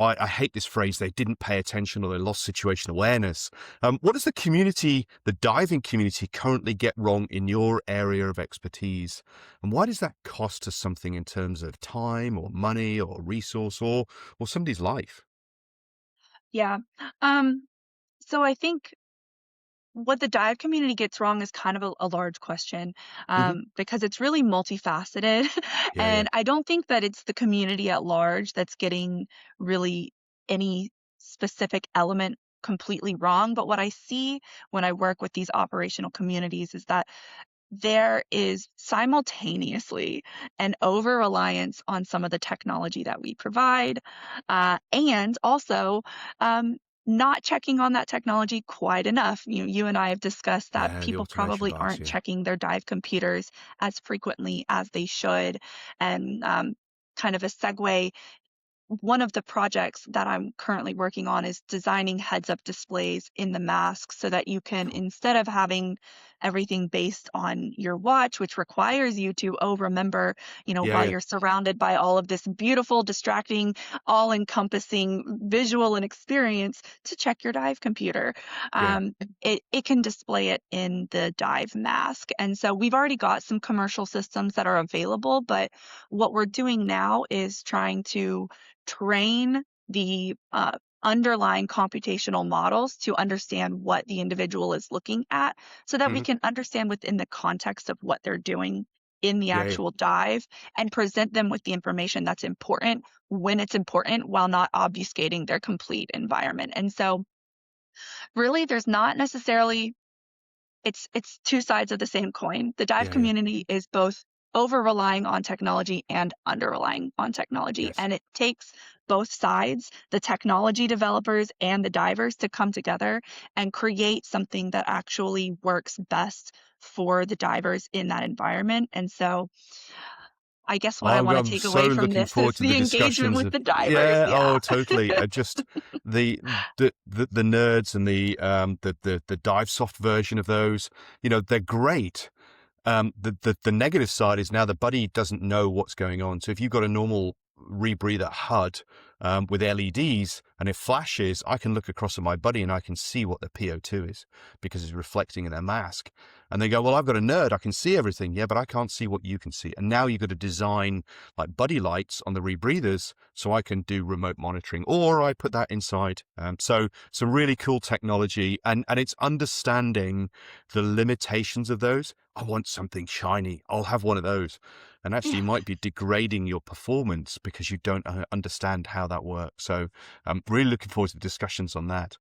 I hate this phrase, they didn't pay attention or they lost situation awareness. What does the diving community currently get wrong in your area of expertise? And why does that cost us something in terms of time or money or resource or somebody's life? Yeah. Um, so I think what the dive community gets wrong is kind of a large question, Hmm. because it's really multifaceted. Yeah, yeah, And I don't think that it's the community at large that's getting really any specific element completely wrong. But what I see when I work with these operational communities is that there is simultaneously an over reliance on some of the technology that we provide, and also um, not checking on that technology quite enough. You and I have discussed that yeah. The people automation probably bias. aren't Yeah. checking their dive computers as frequently as they should. And kind of a segue, one of the projects that I'm currently working on is designing heads-up displays in the mask so that you can, Cool. instead of having everything based on your watch, which requires you to, oh, remember, Yeah, while yeah, you're surrounded by all of this beautiful, distracting, all-encompassing visual and experience, to check your dive computer. yeah. It can display it in the dive mask. And so we've already got some commercial systems that are available, but what we're doing now is trying to train the underlying computational models to understand what the individual is looking at so that we Hmm. can understand within the context of what they're doing in the Yeah, yeah, actual dive and present them with the information that's important when it's important while not obfuscating their complete environment. And so really there's not necessarily, it's two sides of the same coin. The dive yeah, yeah. community is both over relying on technology and under relying on technology. Yes. And it takes both sides, the technology developers and the divers, to come together and create something that actually works best for the divers in that environment. And so I guess what I want to I'm take so away from looking this forward is to the the engagement discussions with of the divers. yeah, Yeah. oh totally. Just the the nerds and the dive soft version of those, they're great. The negative side is now the buddy doesn't know what's going on. So if you've got a normal rebreather HUD with LEDs and it flashes, I can look across at my buddy and I can see what the PO2 is because it's reflecting in their mask. And they go, well, I've got a nerd. I can see everything. Yeah, but I can't see what you can see. And now you've got to design like buddy lights on the rebreathers so I can do remote monitoring, or I put that inside. So some really cool technology, and it's understanding the limitations of those. I want something shiny. I'll have one of those. And actually, you might be degrading your performance because you don't understand how that works. So I'm really looking forward to the discussions on that.